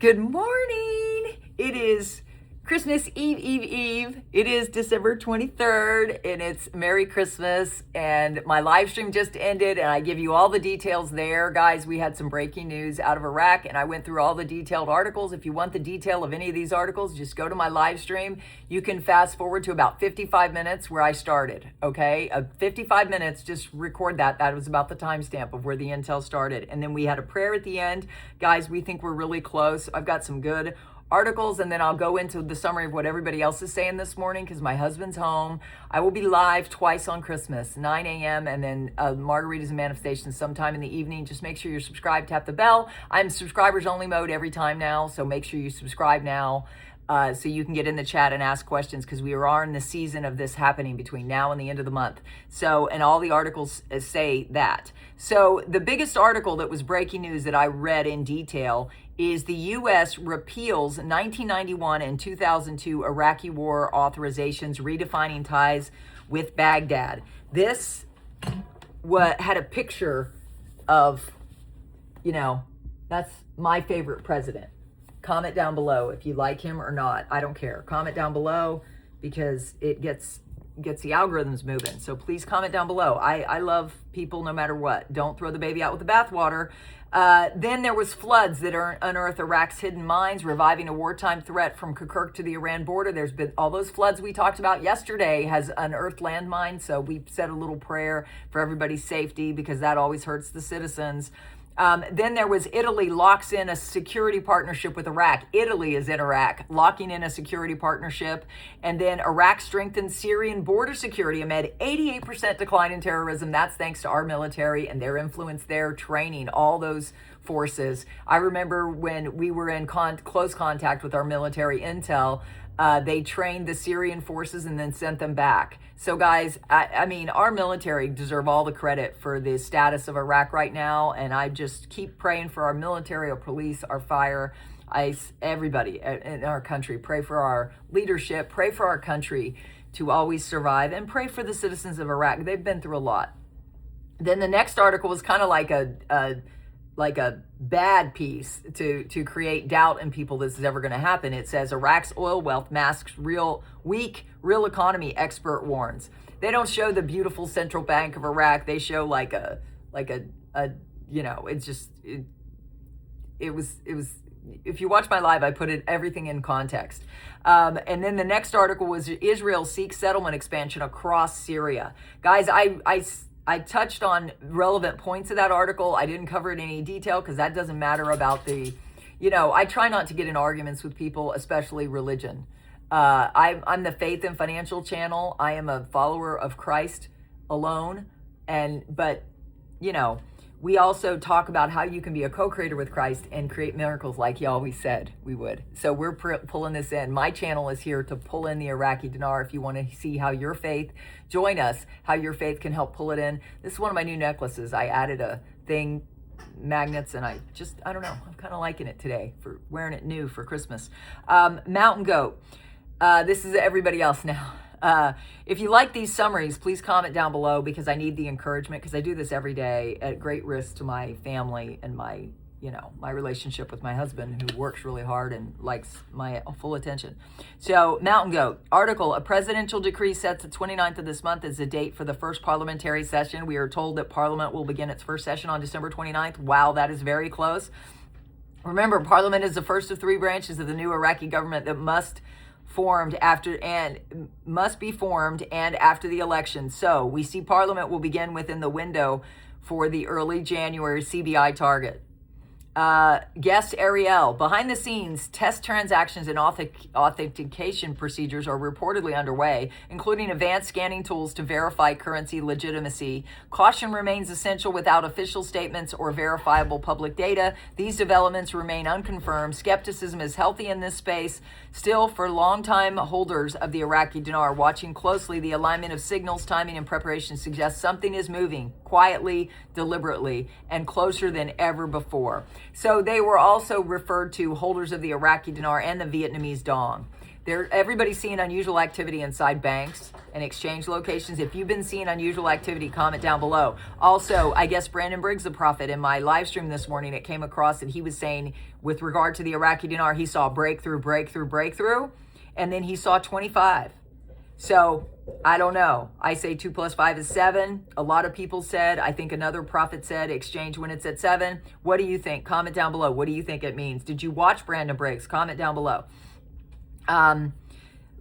Good morning. It is Christmas Eve. It is December 23rd and it's Merry Christmas, and my live stream just ended and I give you all the details there. Guys, we had some breaking news out of Iraq and I went through all the detailed articles. If you want the detail of any of these articles, just go to my live stream. You can fast forward to about 55 minutes where I started, okay? 55 minutes, just record that. That was about the timestamp of where the intel started. And then we had a prayer at the end. Guys, we think we're really close. I've got some good articles, and then I'll go into the summary of what everybody else is saying this morning because my husband's home. I will be live twice on Christmas, 9 a.m. and then margaritas and manifestations sometime in the evening. Just make sure you're subscribed, tap the bell. I'm subscribers only mode every time now, so make sure you subscribe now so you can get in the chat and ask questions, because we are in the season of this happening between now and the end of the month. So, and all the articles say that. So the biggest article that was breaking news that I read in detail is the U.S. repeals 1991 and 2002 Iraqi war authorizations, redefining ties with Baghdad. This had a picture of, that's my favorite president. Comment down below if you like him or not. I don't care. Comment down below because it gets the algorithms moving. So please comment down below. I love people no matter what. Don't throw the baby out with the bathwater. Then there was floods that unearthed Iraq's hidden mines, reviving a wartime threat from Kirkuk to the Iran border. There's been all those floods we talked about yesterday has unearthed landmines. So we said a little prayer for everybody's safety because that always hurts the citizens. Then there was Italy locks in a security partnership with Iraq. Italy is in Iraq, locking in a security partnership. And then Iraq strengthens Syrian border security amid 88% decline in terrorism. That's thanks to our military and their influence there, training all those forces. I remember when we were in close contact with our military intel, they trained the Syrian forces and then sent them back. So guys, I mean, our military deserve all the credit for the status of Iraq right now. And I just keep praying for our military, our police, our fire, ICE, everybody in our country. Pray for our leadership, pray for our country to always survive, and pray for the citizens of Iraq. They've been through a lot. Then the next article was kind of like a bad piece to create doubt in people this is ever going to happen. It says Iraq's oil wealth masks weak real economy, expert warns. They don't show the beautiful central bank of Iraq. They show it was if you watch my live, I put everything in context. And then the next article was Israel seeks settlement expansion across Syria. Guys, I touched on relevant points of that article. I didn't cover it in any detail because that doesn't matter about I try not to get in arguments with people, especially religion. I'm the faith and financial channel. I am a follower of Christ alone. But we also talk about how you can be a co-creator with Christ and create miracles like he always said we would. So we're pulling this in. My channel is here to pull in the Iraqi dinar. If you want to see how your faith, join us, how your faith can help pull it in. This is one of my new necklaces. I added a thing, magnets, and I don't know. I'm kind of liking it today for wearing it new for Christmas. Mountain Goat. This is everybody else now. If you like these summaries, please comment down below because I need the encouragement, because I do this every day at great risk to my family and my relationship with my husband, who works really hard and likes my full attention. So Mountain Goat article, a presidential decree sets the 29th of this month as the date for the first parliamentary session. We are told that Parliament will begin its first session on December 29th. Wow, that is very close. Remember, Parliament is the first of three branches of the new Iraqi government that must be formed after the election. So we see Parliament will begin within the window for the early January CBI target. Guest Ariel, behind the scenes, test transactions and authentication procedures are reportedly underway, including advanced scanning tools to verify currency legitimacy. Caution remains essential without official statements or verifiable public data. These developments remain unconfirmed. Skepticism is healthy in this space. Still, for longtime holders of the Iraqi dinar, watching closely, the alignment of signals, timing, and preparation suggests something is moving quietly, deliberately, and closer than ever before. So they were also referred to holders of the Iraqi dinar and the Vietnamese dong. Everybody's seeing unusual activity inside banks and exchange locations. If you've been seeing unusual activity, comment down below. Also, I guess Brandon Briggs, the prophet, in my live stream this morning, it came across that he was saying with regard to the Iraqi dinar, he saw breakthrough, and then he saw 25. So I don't know. I say 2 + 5 is 7. A lot of people said, I think another prophet said exchange when it's at 7. What do you think? Comment down below. What do you think it means? Did you watch Brandon Briggs? Comment down below.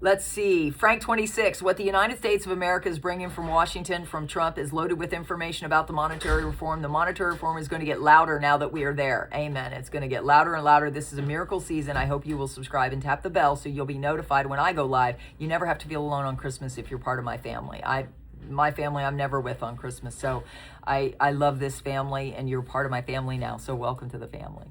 Let's see. Frank 26, what the United States of America is bringing from Washington from Trump is loaded with information about the monetary reform. The monetary reform is going to get louder now that we are there. Amen. It's going to get louder and louder. This is a miracle season. I hope you will subscribe and tap the bell so you'll be notified when I go live. You never have to feel alone on Christmas if you're part of my family. My family I'm never with on Christmas. So I love this family, and you're part of my family now. So welcome to the family.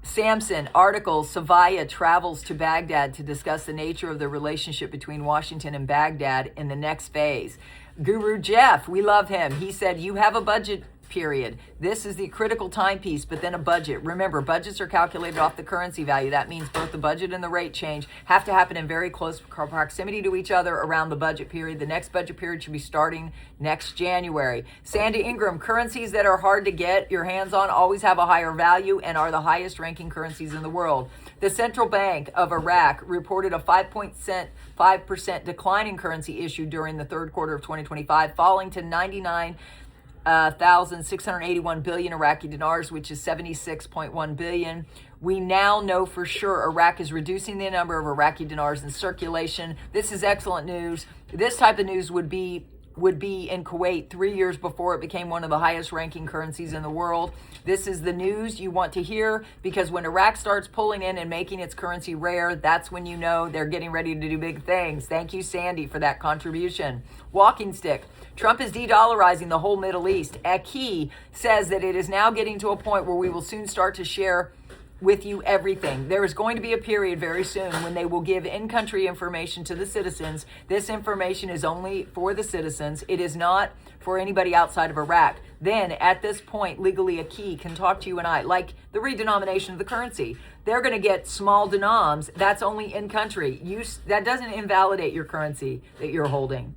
Samson, article, Savaya travels to Baghdad to discuss the nature of the relationship between Washington and Baghdad in the next phase. Guru Jeff, we love him. He said, you have a budget period. This is the critical timepiece, but then a budget. Remember, budgets are calculated off the currency value. That means both the budget and the rate change have to happen in very close proximity to each other around the budget period. The next budget period should be starting next January. Sandy Ingram, currencies that are hard to get your hands on always have a higher value and are the highest ranking currencies in the world. The Central Bank of Iraq reported a 5% decline in currency issued during the third quarter of 2025, falling to 99,681 billion Iraqi dinars, which is 76.1 billion. We now know for sure Iraq is reducing the number of Iraqi dinars in circulation. This is excellent news. This type of news would be in Kuwait 3 years before it became one of the highest ranking currencies in the world. This is the news you want to hear, because when Iraq starts pulling in and making its currency rare, that's when you know they're getting ready to do big things. Thank you, Sandy, for that contribution. Walking stick. Trump is de-dollarizing the whole Middle East. Aki says that it is now getting to a point where we will soon start to share with you everything. There is going to be a period very soon when they will give in-country information to the citizens. This information is only for the citizens. It is not for anybody outside of Iraq. Then, at this point, legally Aki can talk to you and I, like the redenomination of the currency. They're going to get small denoms. That's only in-country. That doesn't invalidate your currency that you're holding,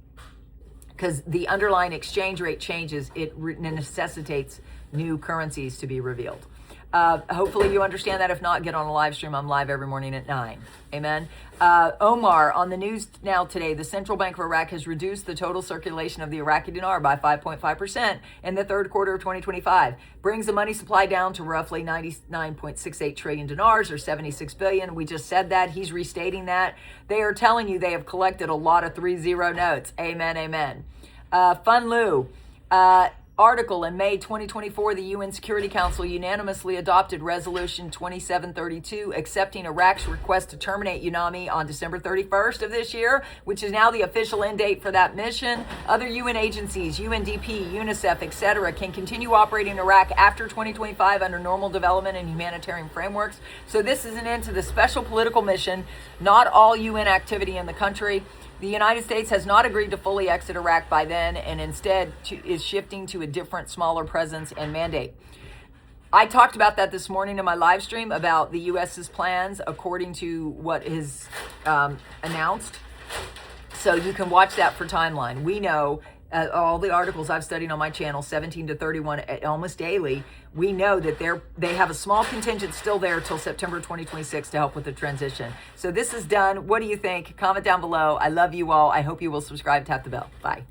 because the underlying exchange rate changes. It necessitates new currencies to be revealed. Hopefully you understand that. If not, get on a live stream. I'm live every morning at 9. Amen. Omar, on the news now today, the Central Bank of Iraq has reduced the total circulation of the Iraqi dinar by 5.5% in the third quarter of 2025. Brings the money supply down to roughly 99.68 trillion dinars, or 76 billion. We just said that. He's restating that. They are telling you they have collected a lot of 3-0 notes. Amen, amen. Fun Lou. Article, in May 2024, the UN Security Council unanimously adopted Resolution 2732, accepting Iraq's request to terminate UNAMI on December 31st of this year, which is now the official end date for that mission. Other UN agencies, UNDP, UNICEF, etc., can continue operating in Iraq after 2025 under normal development and humanitarian frameworks. So this is an end to the special political mission, not all UN activity in the country. The United States has not agreed to fully exit Iraq by then, and instead is shifting to a different, smaller presence and mandate. I talked about that this morning in my live stream about the U.S.'s plans according to what is announced. So you can watch that for timeline. We know all the articles I've studied on my channel, 17 to 31, almost daily, we know that they have a small contingent still there till September 2026 to help with the transition. So this is done. What do you think? Comment down below. I love you all. I hope you will subscribe, tap the bell. Bye.